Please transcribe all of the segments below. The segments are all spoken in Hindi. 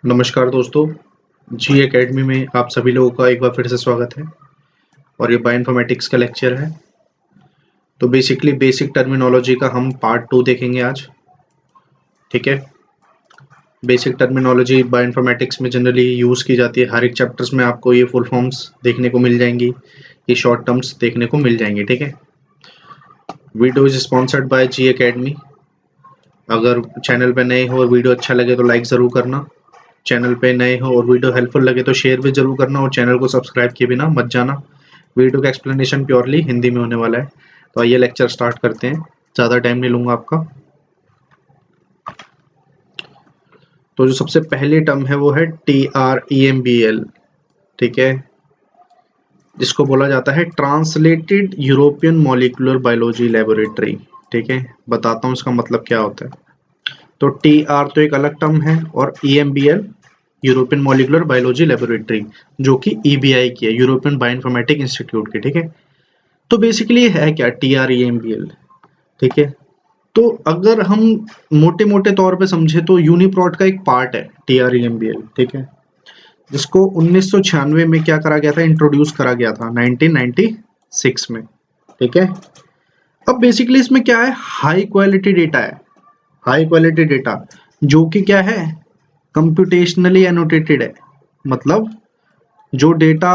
नमस्कार दोस्तों, जी एकेडमी में आप सभी लोगों का एक बार फिर से स्वागत है और ये बायोइन्फॉर्मेटिक्स का लेक्चर है। तो बेसिकली बेसिक टर्मिनोलॉजी का हम पार्ट 2 देखेंगे आज। ठीक है, बेसिक टर्मिनोलॉजी बायोइन्फॉर्मेटिक्स में जनरली यूज़ की जाती है। हर एक चैप्टर्स में आपको ये फुल फॉर्म्स देखने को मिल जाएंगी, ये शॉर्ट टर्म्स देखने को मिल जाएंगे। ठीक है, video is sponsored by G academy. अगर चैनल पे नए हो और वीडियो अच्छा लगे तो लाइक ज़रूर करना, चैनल पे नए हो और वीडियो हेल्पफुल लगे तो शेयर भी जरूर करना और चैनल को सब्सक्राइब किए बिना मत जाना। वीडियो का एक्सप्लेनेशन प्योरली हिंदी में होने वाला है। तो आइए लेक्चर स्टार्ट करते हैं, ज़्यादा टाइम नहीं लूँगा आपका। तो जो सबसे पहली टर्म है वो है TREMBL। ठीक है, जिसको बोला जाता है translated European molecular biology laboratory. ठीक है, बताता हूँ इसका मतलब क्या होता है। तो TR तो एक अलग टर्म है और EMBL European molecular biology laboratory, जो कि EBI की है, यूरोपियन बायोइन्फॉर्मेटिक इंस्टीट्यूट की। ठीक है, तो बेसिकली है क्या TREMBL। ठीक है, तो अगर हम मोटे मोटे तौर पे समझे तो यूनिप्रोट का एक पार्ट है TREMBL। ठीक है, जिसको 1996 में क्या करा गया था, इंट्रोड्यूस करा गया था 1996 में। ठीक है, अब बेसिकली इसमें क्या है, हाई क्वालिटी डेटा है। हाई क्वालिटी डेटा जो कि क्या है, कंप्यूटेशनली एनोटेटेड है। मतलब जो डेटा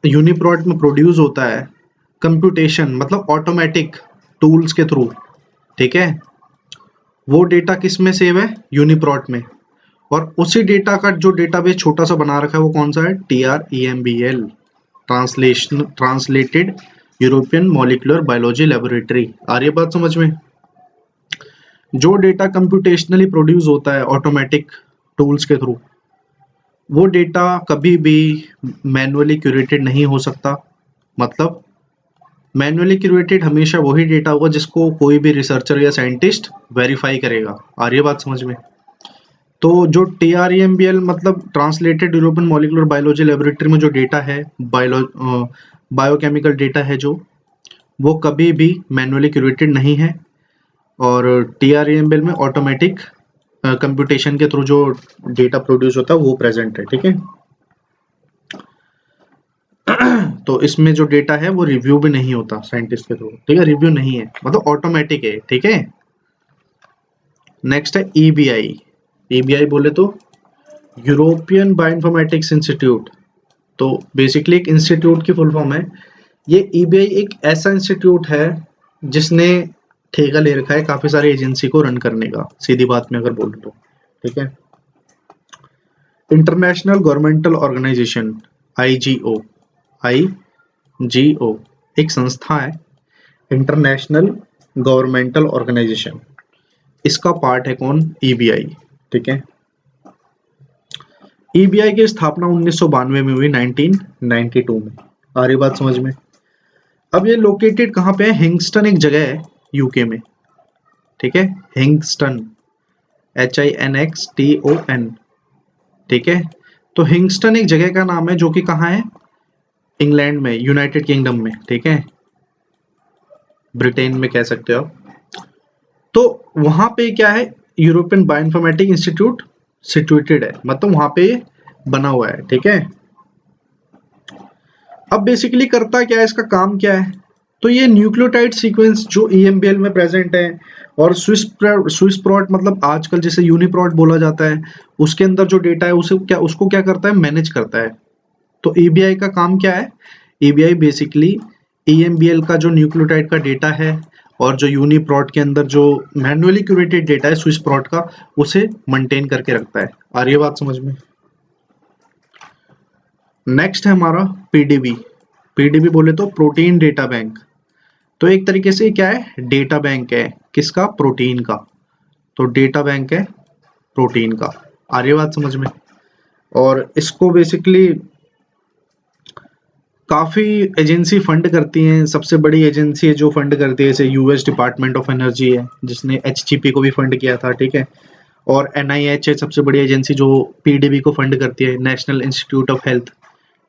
यूनिप्रोट में प्रोड्यूस होता है, कंप्यूटेशन मतलब ऑटोमेटिक टूल्स के थ्रू। ठीक है, वो डेटा किस में सेव है, यूनिप्रोट में। और उसी डेटा का जो डेटाबेस छोटा सा बना रखा है वो कौन सा है, TREMBL, translated European molecular biology laboratory. आ रही है बात समझ में। जो डेटा कंप्यूटेशनली प्रोड्यूस होता है ऑटोमेटिक टूल्स के थ्रू, वो डेटा कभी भी मैन्युअली क्यूरेटेड नहीं हो सकता। मतलब मैन्युअली क्यूरेटेड हमेशा वही डेटा होगा जिसको कोई भी रिसर्चर या साइंटिस्ट वेरीफाई करेगा। आ रही है बात समझ में। तो जो TREMBL मतलब translated European molecular biology laboratory में जो डेटा है, बायोकेमिकल डेटा है, जो वो कभी भी मैन्युअली क्यूरेटेड नहीं है। और TREMBL में ऑटोमेटिक कंप्यूटेशन के थ्रू जो डेटा प्रोड्यूस होता है वो प्रेजेंट है। ठीक है, तो इसमें जो डेटा है वो रिव्यू भी नहीं होता साइंटिस्ट के थ्रू। ठीक है, रिव्यू नहीं है, मतलब ऑटोमेटिक है। ठीक है, नेक्स्ट है EBI। EBI बोले तो यूरोपियन बायोइन्फॉर्मेटिक्स इंस्टीट्यूट। तो बेसिकली एक इंस्टीट्यूट की फुल फॉर्म है। ये EBI एक ऐसा इंस्टीट्यूट है जिसने ठेका ले रखा है काफी सारी एजेंसी को रन करने का, सीधी बात में अगर बोलूं तो। ठीक है, international governmental organization, IGO। IGO एक संस्था है, इंटरनेशनल गवर्नमेंटल ऑर्गेनाइजेशन। इसका पार्ट है कौन, EBI। ठीक है, EBI की स्थापना 1992 में हुई, 1992 में। आ रही बात समझ में। अब ये लोकेटेड कहाँ पे है, हिंगस्टन एक जगह है यूके में। ठीक है, हिंगस्टन, HINXTON। ठीक है, तो हिंगस्टन एक जगह का नाम है जो कि कहाँ है, इंग्लैंड में, यूनाइटेड किंगडम में। ठीक है, ब्रिटेन में कह सकते हो आप। तो वहां पे क्या है, यूरोपियन बायोइन्फॉर्मेटिक इंस्टीट्यूट सिचुएटेड है, मतलब वहां पे बना हुआ है। ठीक है, अब बेसिकली करता क्या है, इसका काम क्या है, तो ये न्यूक्लियोटाइड सीक्वेंस जो EMBL में प्रेजेंट है, और स्विस प्रोट मतलब आजकल जैसे यूनिप्रोट बोला जाता है, उसके अंदर जो डेटा है उसको क्या करता है, मैनेज करता है। तो EBI का काम क्या है, EBI बेसिकली EMBL का जो न्यूक्लियोटाइड का डेटा है और जो यूनिप्रोट के अंदर जो मैन्युअली क्यूरेटेड डेटा है स्विस प्रोट का, उसे मेंटेन करके रखता है। आ रही है बात समझ में। नेक्स्ट है हमारा PDB। PDB बोले तो प्रोटीन डेटा बैंक। तो एक तरीके से क्या है, डेटा बैंक है किसका, प्रोटीन का। तो डेटा बैंक है प्रोटीन का। आ रही है बात समझ में। और इसको बेसिकली काफी एजेंसी फंड करती हैं। सबसे बड़ी एजेंसी है जो फंड करती है, जैसे US डिपार्टमेंट ऑफ एनर्जी है जिसने HGP को भी फंड किया था। ठीक है, और NIH है सबसे बड़ी एजेंसी जो PDB को फंड करती है, नेशनल इंस्टीट्यूट ऑफ हेल्थ।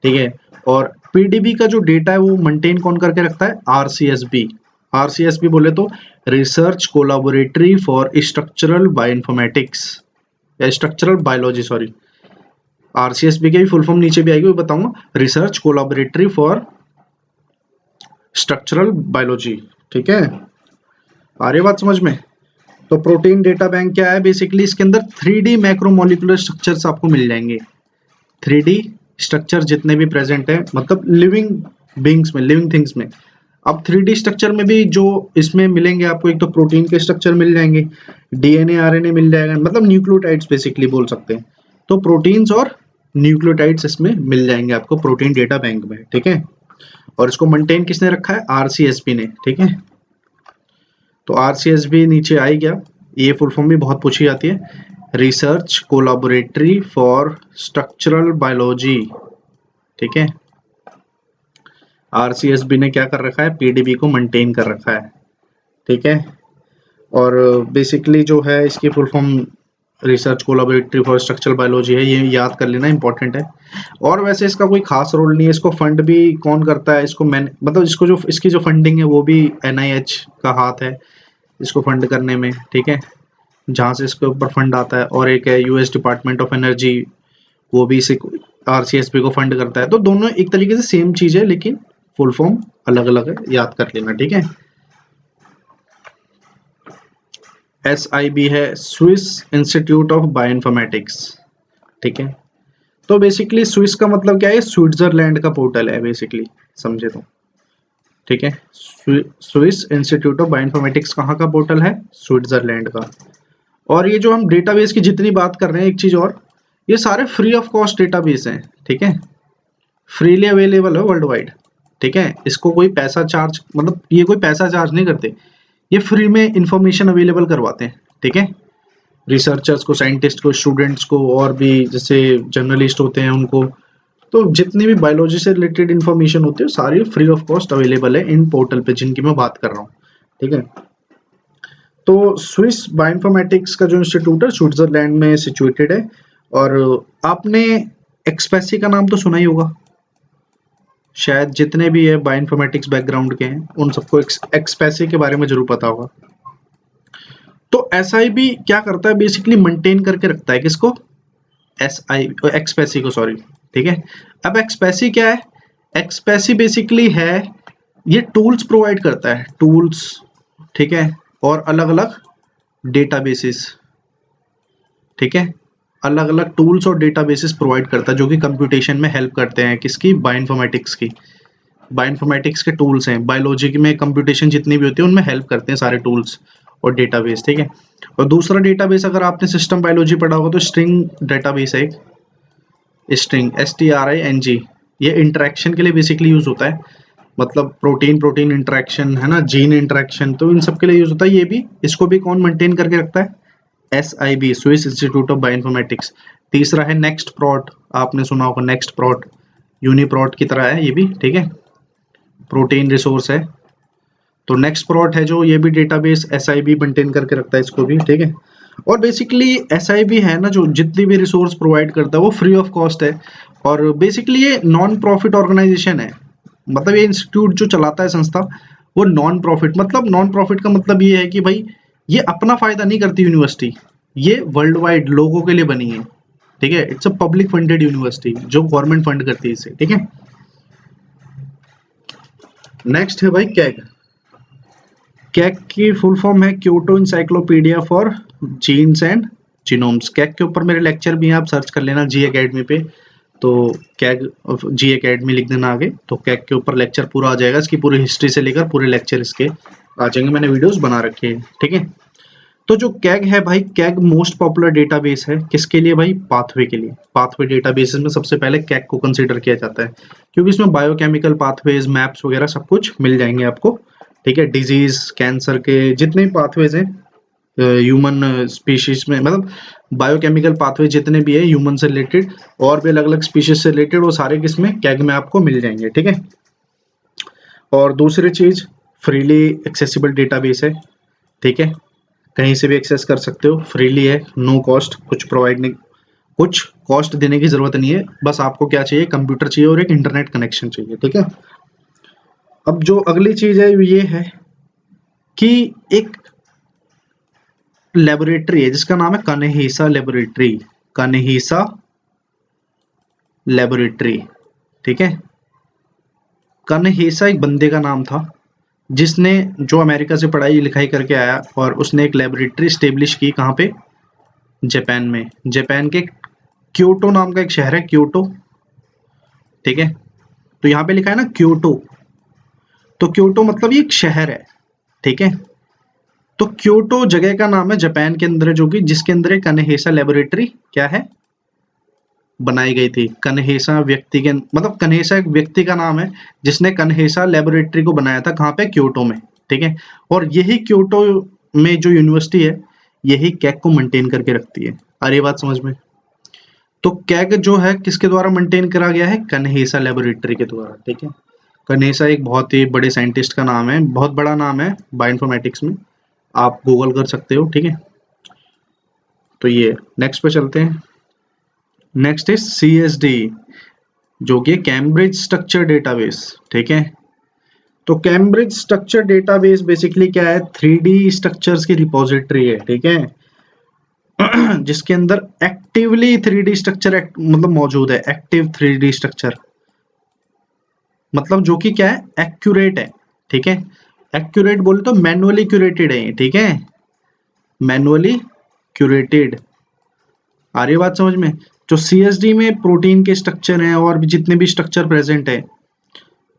ठीक है, और PDB का जो डेटा है वो मेंटेन कौन करके रखता है, RCSB। RCSB बोले तो रिसर्च कोलाबोरेटरी फॉर स्ट्रक्चरल बायोइन्फॉर्मेटिक्स या स्ट्रक्चरल बायोलॉजी, सॉरी, आरसीएसबी की भी फुल फॉर्म नीचे भी आएगी, वो बताऊंगा। Research collaboratory for structural biology, ठीक है, आ रही बात समझ में। तो प्रोटीन डेटा बैंक क्या है, बेसिकली इसके अंदर 3D मैक्रोमोलिकुलर स्ट्रक्चर्स आपको मिल जाएंगे। 3D स्ट्रक्चर जितने भी प्रेजेंट है, मतलब लिविंग बींग्स में, लिविंग थिंग्स में। अब 3D स्ट्रक्चर में भी जो इसमें मिलेंगे आपको, एक तो प्रोटीन के स्ट्रक्चर मिल जाएंगे, डीएनए आरएनए मिल जाएगा, मतलब न्यूक्लियोटाइड्स बेसिकली बोल सकते हैं। तो प्रोटीन्स और न्यूक्लियोटाइड्स इसमें मिल जाएंगे आपको प्रोटीन डेटा बैंक में, ठीक है। और इसको मेंटेन किसने रखा है, आरसीएसबी ने, ठीक है। तो आरसीएसबी नीचे आ ही गया। ये फुल फॉर्म भी बहुत पूछी जाती है, research collaboratory for structural biology, ठीक है। आरसीएसबी ने क्या कर रखा है, पीडीबी को मेंटेन कर रखा है, ठीक है। और बेसिकली जो है इसकी full form research collaboratory for structural biology है, ये याद कर लेना इंपॉर्टेंट है। और वैसे इसका कोई खास रोल नहीं है, इसको फंड भी कौन करता है, इसको मैन मतलब इसको जो इसकी जो फंडिंग है वो भी एनआईएच का हाथ है इसको फंड करने में, ठीक है, जहाँ से इसके ऊपर फंड आता है। और एक है यूएस डिपार्टमेंट ऑफ एनर्जी, वो भी इसे आरसीएसपी को फंड करता है। तो दोनों एक तरीके से सेम चीज है, लेकिन फुल फॉर्म अलग अलग है, याद कर लेना, ठीक है। SIB है स्विस इंस्टीट्यूट ऑफ बायोइन्फॉर्मेटिक्स, ठीक है। तो बेसिकली स्विस का मतलब क्या है, स्विट्जरलैंड का पोर्टल है बेसिकली, समझे तो, ठीक है। स्विस इंस्टीट्यूट ऑफ बायोइन्फॉर्मेटिक्स कहाँ का पोर्टल है, स्विट्जरलैंड का। और ये जो हम डेटाबेस की जितनी बात कर रहे हैं, एक चीज और, ये सारे फ्री ऑफ कॉस्ट डेटाबेस हैं, ठीक है, फ्रीली अवेलेबल है वर्ल्ड वाइड, ठीक है। इसको कोई पैसा चार्ज, मतलब ये कोई पैसा चार्ज नहीं करते, ये फ्री में इंफॉर्मेशन अवेलेबल करवाते हैं, ठीक है, रिसर्चर्स को, साइंटिस्ट को, स्टूडेंट्स को, और भी जैसे जर्नलिस्ट होते हैं उनको। तो जितनी भी बायोलॉजी से रिलेटेड इंफॉर्मेशन होती है सारी फ्री ऑफ कॉस्ट अवेलेबल है इन पोर्टल पे जिनकी मैं बात कर रहा हूँ, ठीक है। तो स्विस बायोइन्फॉर्मेटिक्स का जो इंस्टीट्यूट है स्विट्जरलैंड में सिचुएटेड है। और आपने एक्सपेसी का नाम तो सुना ही होगा शायद, जितने भी है बायोइन्फॉर्मेटिक्स बैकग्राउंड के हैं उन सबको एक्सपेसी के बारे में जरूर पता होगा। तो SIB क्या करता है, बेसिकली मेंटेन करके रखता है किसको, एक्सपेसी को, सॉरी, ठीक है। अब एक्सपेसी क्या है, एक्सपेसी बेसिकली है, ये टूल्स प्रोवाइड करता है, टूल्स, ठीक है, और अलग अलग डेटाबेसेस, ठीक है, अलग अलग टूल्स और डेटाबेसेस प्रोवाइड करता है जो कि कंप्यूटेशन में हेल्प करते हैं, किसकी, बायोइन्फॉर्मेटिक्स की। बायोइन्फॉर्मेटिक्स के टूल्स हैं, बायोलॉजी में कंप्यूटेशन जितनी भी होती है उनमें हेल्प करते हैं सारे टूल्स और डेटाबेस, ठीक है। और दूसरा डेटाबेस, अगर आपने सिस्टम बायोलॉजी पढ़ा होगा तो स्ट्रिंग डेटाबेस है एक, स्ट्रिंग, STRING, ये इंटरेक्शन के लिए बेसिकली यूज होता है, मतलब प्रोटीन प्रोटीन इंटरेक्शन है ना, जीन इंटरेक्शन, तो इन सब के लिए यूज होता है ये भी। इसको भी कौन मेंटेन करके रखता है, SIB, Swiss institute of bioinformatics. तीसरा है नेक्स्ट प्रॉट, आपने सुना होगा नेक्स्ट प्रॉट, यूनिप्रॉट की तरह है ये भी, ठीक है, प्रोटीन रिसोर्स है। तो नेक्स्ट प्रॉट है जो, ये भी डेटाबेस SIB मेंटेन करके रखता है इसको भी, ठीक है। और बेसिकली SIB है ना, जो जितनी भी रिसोर्स प्रोवाइड करता है वो फ्री ऑफ कॉस्ट है। और बेसिकली ये नॉन प्रॉफिट ऑर्गेनाइजेशन है, मतलब ये इंस्टीट्यूट जो चलाता है संस्था, वो नॉन प्रॉफिट, मतलब नॉन प्रॉफिट का मतलब ये है कि भाई ये अपना फायदा नहीं करती यूनिवर्सिटी, ये वर्ल्ड वाइड लोगों के लिए बनी है, ठीक है। It's a public funded university जो गवर्नमेंट फंड करती है इसे, ठीक है। नेक्स्ट है भाई कैग। कैग की फुल फॉर्म है Kyoto encyclopedia for genes and genomes. KEGG के ऊपर मेरे लेक्चर भी हैं, आप सर्च कर लेना जी अकेडमी पे, तो कैग जी अकेडमी लिख देना आगे, तो कैग के ऊपर लेक्चर पूरा आ जाएगा, इसकी पूरी हिस्ट्री से लेकर पूरे लेक्चर इसके आ जाएंगे, मैंने वीडियोस बना रखे हैं, ठीक है। तो जो कैग है भाई, कैग मोस्ट पॉपुलर डेटाबेस है किसके लिए भाई, पाथवे के लिए। पाथवे डेटाबेसेस में सबसे पहले कैग को कंसीडर किया जाता है, क्योंकि इसमें बायोकेमिकल पाथवेज, मैप्स वगैरह सब कुछ मिल जाएंगे आपको, ठीक है। डिजीज, कैंसर के जितने भी पाथवेज हैं ह्यूमन स्पीशीज में, मतलब बायोकेमिकल पाथवे जितने भी है ह्यूमन से रिलेटेड और भी अलग अलग स्पीशीज से रिलेटेड, वो सारे किसमें, कैग में आपको मिल जाएंगे, ठीक है। और दूसरी चीज, फ्रीली एक्सेसिबल डेटाबेस है, ठीक है, कहीं से भी एक्सेस कर सकते हो, फ्रीली है, नो कॉस्ट, कुछ प्रोवाइड नहीं, कुछ कॉस्ट देने की जरूरत नहीं है, बस आपको क्या चाहिए, कंप्यूटर चाहिए और एक इंटरनेट कनेक्शन चाहिए, ठीक है। अब जो अगली चीज है ये है कि एक लेबोरेटरी है जिसका नाम है कान्हीसा लेबोरेटरी, कान्हीसा लेबोरेटरी, ठीक है। कन्हेसा एक बंदे का नाम था जिसने, जो अमेरिका से पढ़ाई लिखाई करके आया और उसने एक लेबोरेटरी स्टेब्लिश की। कहाँ पे? जापान में। जापान के क्योटो नाम का एक शहर है, क्योटो, ठीक है। तो यहाँ पे लिखा है ना क्योटो, तो क्योटो मतलब ये एक शहर है, ठीक है। तो क्योटो जगह का नाम है जापान के अंदर, जो कि जिसके अंदर एक कन्हेसा लेबोरेटरी क्या है, बनाई गई थी। कन्हेसा व्यक्ति के, मतलब कन्हेसा एक व्यक्ति का नाम है जिसने कन्हेसा लेबोरेटरी को बनाया था। कहाँ पे? क्योटो में, ठीक है। और यही क्योटो में जो यूनिवर्सिटी है, यही कैग को मेंटेन करके रखती है। आ रही बात समझ में? तो कैग जो है किसके द्वारा मेंटेन करा गया है? कन्हेसा लेबोरेटरी के द्वारा, ठीक है। कन्हेसा एक बहुत ही बड़े साइंटिस्ट का नाम है, बहुत बड़ा नाम है बायोइन्फॉर्मेटिक्स में, आप गूगल कर सकते हो, ठीक है। तो ये नेक्स्ट पे चलते हैं। नेक्स्ट इज CSD, जो कि कैम्ब्रिज स्ट्रक्चर डेटाबेस, ठीक है। तो कैम्ब्रिज स्ट्रक्चर डेटाबेस बेसिकली क्या है? 3D स्ट्रक्चर्स की रिपोजिटरी है, ठीक है। जिसके अंदर एक्टिवली 3D स्ट्रक्चर मतलब मौजूद है। एक्टिव 3D स्ट्रक्चर मतलब जो कि क्या है? एक्यूरेट है, ठीक है। एक्यूरेट बोले तो मैनुअली क्यूरेटेड है, ठीक है। मैनुअली क्यूरेटेड, आ रही है बात समझ में? जो CSD में प्रोटीन के स्ट्रक्चर हैं और भी जितने भी स्ट्रक्चर प्रेजेंट है,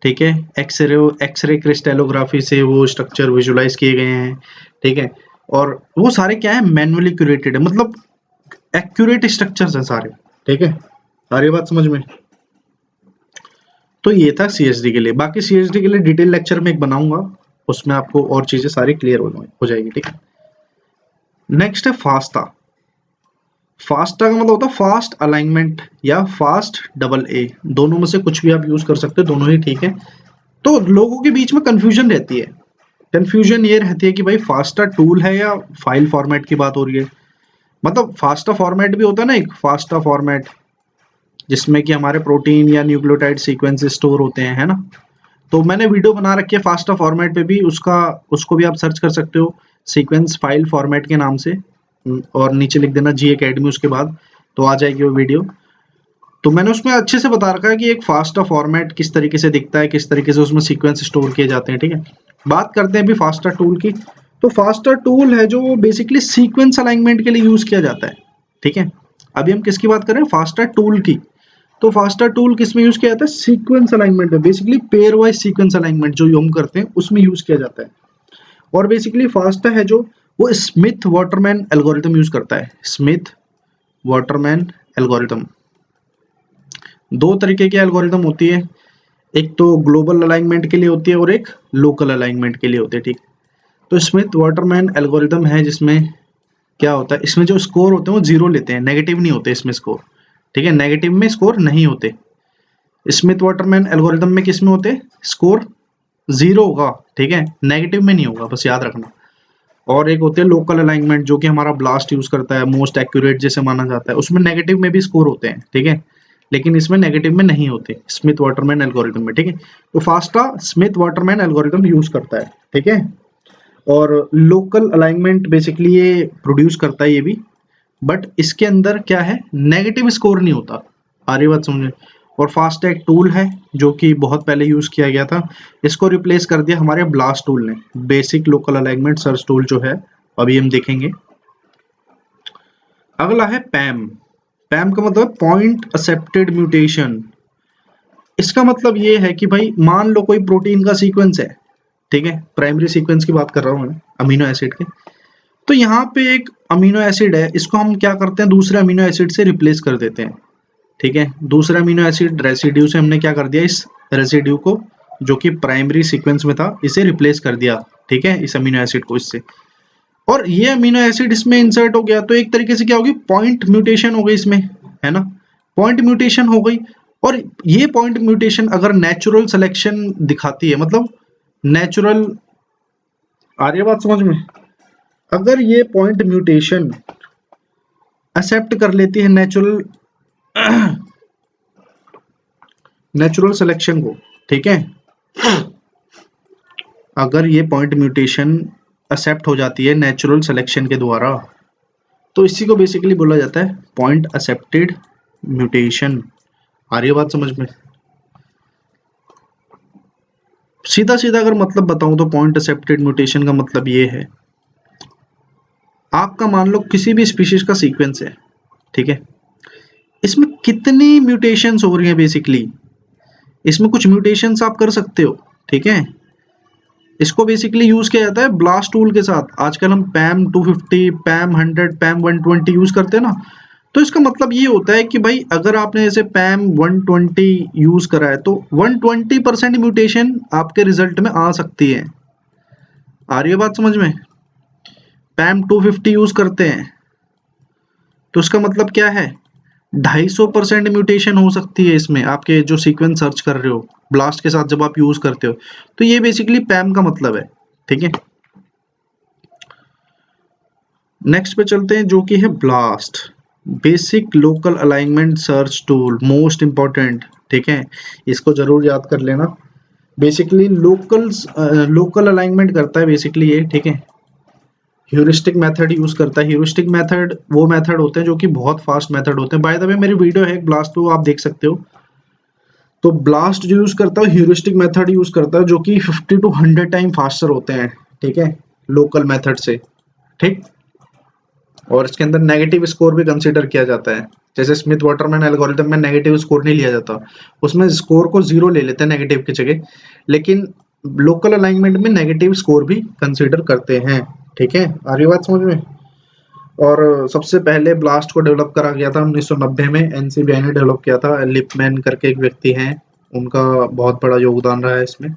ठीक है, एक्सरे क्रिस्टलोग्राफी से वो स्ट्रक्चर विजुलाइज किए गए हैं, ठीक है। और वो सारे क्या है? मैनुअली क्यूरेटेड है, मतलब एक्यूरेट स्ट्रक्चर्स हैं सारे, ठीक है। आ रही है बात समझ में? तो ये था CSD के लिए। बाकी CSD के लिए डिटेल लेक्चर में एक बनाऊंगा, उसमें आपको और चीजें सारी क्लियर हो जाएगी, ठीक है। नेक्स्ट है फास्टा। फास्टा का मतलब होता है फास्ट अलाइनमेंट या फास्ट डबल ए, दोनों में से कुछ भी आप यूज कर सकते हो, दोनों ही ठीक है। तो लोगों के बीच में कंफ्यूजन रहती है। कंफ्यूजन ये रहती है कि भाई फास्टा टूल है या फाइल फॉर्मेट की बात हो रही है। मतलब फास्टा फॉर्मेट भी होता है ना, एक फास्टा फॉर्मेट जिसमें कि हमारे प्रोटीन या न्यूक्लियोटाइड सीक्वेंस स्टोर होते हैं, है ना। तो मैंने वीडियो बना रखी है फास्टा फॉर्मेट पे भी, उसका उसको भी आप सर्च कर सकते हो सीक्वेंस फाइल फॉर्मेट के नाम से। और नीचे लिख देना जी एकेडमी उसके बाद, तो आ जाएगी वो वीडियो। तो मैंने उसमें अच्छे से बता रखा है कि एक फास्टा फॉर्मेट किस तरीके से दिखता है, किस तरीके से उसमें सीक्वेंस स्टोर किए जाते हैं, ठीक है। बात करते हैं अभी फास्टा टूल की। तो फास्टा टूल है जो बेसिकली सीक्वेंस अलाइनमेंट के लिए यूज किया जाता है, ठीक है। अभी हम किसकी बात कर रहे हैं? फास्टा टूल की। तो फास्टा टूल किस में यूज किया जाता है? सीक्वेंस अलाइनमेंट में, basically pair wise sequence alignment जो हम करते हैं उसमें यूज किया जाता है। और बेसिकली फास्टा है जो, वो स्मिथ वाटरमैन एल्गोरिथम यूज करता है। Smith Waterman algorithm. दो तरीके की एल्गोरिथम होती है, एक तो ग्लोबल अलाइनमेंट के लिए होती है और एक लोकल अलाइनमेंट के लिए होती है, ठीक। तो स्मिथ वाटरमैन एल्गोरिथम है जिसमें क्या होता है, इसमें जो स्कोर होते हैं वो जीरो लेते हैं, नेगेटिव नहीं होते इसमें स्कोर, ठीक है। नेगेटिव में स्कोर नहीं होते। स्मिथ वाटरमैन एल्गोरिथम में किस में होते? स्कोर जीरो होगा, ठीक है, नेगेटिव में नहीं होगा, बस याद रखना। और एक होते हैं लोकल अलाइनमेंट, जो कि हमारा ब्लास्ट यूज करता है, मोस्ट एक्यूरेट जैसे माना जाता है, उसमें नेगेटिव में भी स्कोर होते हैं, ठीक है। लेकिन इसमें नेगेटिव में नहीं होते स्मिथ वाटरमैन एल्गोरिथम में, ठीक है। तो FASTA Smith Waterman algorithm use करता है, ठीक है। और लोकल अलाइनमेंट बेसिकली ये प्रोड्यूस करता है ये भी, बट इसके अंदर क्या है? नेगेटिव स्कोर नहीं होता। आ रही बात समझे? और फास्ट एक टूल है जो कि बहुत पहले यूज किया गया था, इसको रिप्लेस कर दिया हमारे ब्लास्ट टूल ने। Basic local alignment search tool जो है अभी हम देखेंगे। अगला है पैम। पैम का मतलब पॉइंट एक्सेप्टेड म्यूटेशन। इसका मतलब ये है कि भाई मान लो कोई प्रोटीन का सीक्वेंस है, ठीक है, प्राइमरी सीक्वेंस की बात कर रहा हूँ मैं, अमीनो एसिड के। तो यहाँ पे एक अमीनो एसिड है, इसको हम क्या करते हैं? दूसरे अमीनो एसिड से रिप्लेस कर देते हैं, ठीक है। दूसरा अमीनो एसिड रेसिड्यू से हमने क्या कर दिया? इस रेसिड्यू को जो कि प्राइमरी सीक्वेंस में था, इसे रिप्लेस कर दिया, ठीक है, इस अमीनो एसिड को इससे। और ये अमीनो एसिड इसमें इंसर्ट हो गया, तो एक तरीके से क्या होगी? पॉइंट म्यूटेशन हो गई इसमें, है ना। पॉइंट म्यूटेशन हो गई। और ये पॉइंट म्यूटेशन अगर नेचुरल सिलेक्शन दिखाती है, मतलब नेचुरल, आ रही है बात समझ में? अगर ये पॉइंट म्यूटेशन एक्सेप्ट कर लेती है नेचुरल सिलेक्शन को, ठीक है, अगर ये पॉइंट म्यूटेशन एक्सेप्ट हो जाती है नेचुरल सिलेक्शन के द्वारा, तो इसी को बेसिकली बोला जाता है पॉइंट एक्सेप्टेड म्यूटेशन। आ रही है बात समझ में? सीधा सीधा अगर मतलब बताऊं तो पॉइंट एक्सेप्टेड म्यूटेशन का मतलब ये है, आपका मान लो किसी भी स्पीशीज का सीक्वेंस है, ठीक है, इसमें कितनी म्यूटेशंस हो रही हैं बेसिकली, इसमें कुछ म्यूटेशंस आप कर सकते हो, ठीक है। इसको बेसिकली यूज किया जाता है ब्लास्ट टूल के साथ। आजकल हम पैम 250, पैम 100, पैम 120 यूज करते हैं ना, तो इसका मतलब ये होता है कि भाई अगर आपने जैसे पैम 120 यूज करा है तो 120% म्यूटेशन आपके रिजल्ट में आ सकती है। आ रही है बात समझ में? पैम 250 यूज करते हैं तो इसका मतलब क्या है, 250% म्यूटेशन हो सकती है इसमें, आपके जो सीक्वेंस सर्च कर रहे हो ब्लास्ट के साथ जब आप यूज करते हो। तो ये बेसिकली पैम का मतलब है, ठीक है। नेक्स्ट पे चलते हैं जो कि है blast, basic local alignment search tool, most important, ठीक है, इसको जरूर याद कर लेना। बेसिकली लोकल अलाइनमेंट करता है बेसिकली ये, ठीक है। ह्यूरिस्टिक मेथड यूज करता है। ह्यूरिस्टिक मेथड वो मेथड होते हैं जो कि बहुत फास्ट मेथड होते हैं। बाय द वे मेरी वीडियो है ब्लास्ट टू, आप देख सकते हो। तो ब्लास्ट जो यूज करता है ह्यूरिस्टिक मेथड यूज करता है जो कि 50 to 100 टाइम फास्टर होते हैं, ठीक है, लोकल मेथड से, ठीक। और इसके अंदर नेगेटिव स्कोर भी कंसीडर किया जाता है। जैसे स्मिथ वाटरमैन एल्गोरिथम में नेगेटिव स्कोर नहीं लिया जाता, उसमें स्कोर को 0 ले लेते हैं नेगेटिव की जगह, लेकिन लोकल अलाइनमेंट में नेगेटिव स्कोर भी कंसीडर करते हैं, ठीक है। आ रही बात समझ में? और सबसे पहले ब्लास्ट को डेवलप करा गया था 1990 में, एनसीबीआई ने डेवलप किया था। लिपमैन करके एक व्यक्ति हैं, उनका बहुत बड़ा योगदान रहा है इसमें,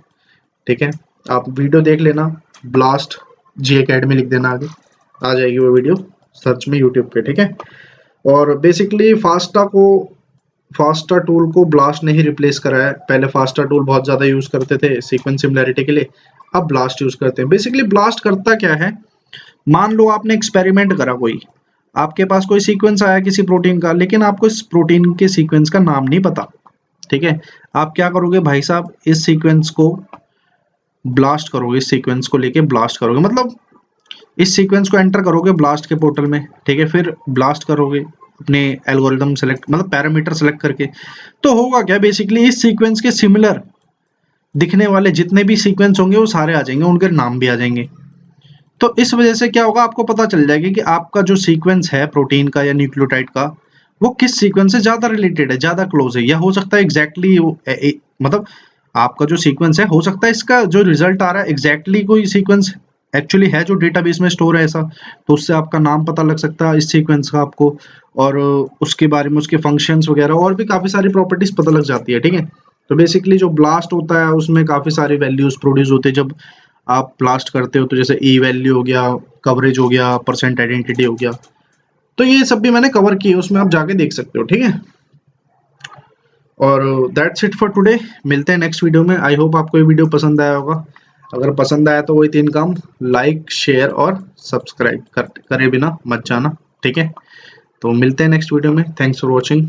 ठीक है। आप वीडियो देख लेना, ब्लास्ट जी अकेडमी लिख देना, आगे आ जाएगी वो वीडियो सर्च में यूट्यूब पे, ठीक है। और बेसिकली फास्टा टूल को ब्लास्ट ने ही रिप्लेस करा है। पहले फास्टा टूल बहुत ज़्यादा यूज़ करते थे सीक्वेंस सिमिलैरिटी के लिए, अब ब्लास्ट यूज़ करते हैं। बेसिकली ब्लास्ट करता क्या है, मान लो आपने एक्सपेरिमेंट करा कोई, आपके पास कोई सीक्वेंस आया किसी प्रोटीन का, लेकिन आपको इस प्रोटीन के सीक्वेंस का नाम नहीं पता, ठीक है। आप क्या करोगे भाई साहब, इस सीक्वेंस को ब्लास्ट करोगे, इस सीक्वेंस को लेके ब्लास्ट करोगे, मतलब इस सीक्वेंस को एंटर करोगे ब्लास्ट के पोर्टल में, ठीक है, फिर ब्लास्ट करोगे अपने एल्गोरिदम सेलेक्ट, मतलब पैरामीटर सेलेक्ट करके। तो होगा क्या, बेसिकली इस सीक्वेंस के सिमिलर दिखने वाले जितने भी सीक्वेंस होंगे वो सारे आ जाएंगे, उनके नाम भी आ जाएंगे। तो इस वजह से क्या होगा, आपको पता चल जाएगा कि आपका जो सीक्वेंस है प्रोटीन का या न्यूक्लियोटाइड का, वो किस सीक्वेंस से ज्यादा रिलेटेड है, ज्यादा क्लोज है, या हो सकता है एग्जैक्टली मतलब आपका जो सीक्वेंस है, हो सकता है इसका जो रिजल्ट आ रहा है एग्जैक्टली कोई सीक्वेंस एक्चुअली है जो डेटाबेस में स्टोर है ऐसा, तो उससे आपका नाम पता लग सकता है इस सीक्वेंस का आपको, और उसके बारे में उसके फंक्शंस वगैरह और भी काफी सारी प्रॉपर्टीज पता लग जाती है, ठीक है। तो बेसिकली जो ब्लास्ट होता है उसमें काफी सारी वैल्यूज प्रोड्यूस होते हैं जब आप ब्लास्ट करते हो, तो जैसे ई वैल्यू हो गया, कवरेज हो गया, परसेंट आइडेंटिटी हो गया, तो ये सब भी मैंने कवर किए, उसमें आप जाके देख सकते हो, ठीक है। और दैट्स इट फॉर टुडे, मिलते हैं नेक्स्ट वीडियो में। आई होप आपको ये वीडियो पसंद आया होगा। अगर पसंद आया तो वही 3 काम, लाइक शेयर और सब्सक्राइब करे बिना मत जाना, ठीक है। तो मिलते हैं नेक्स्ट वीडियो में। Thanks for watching.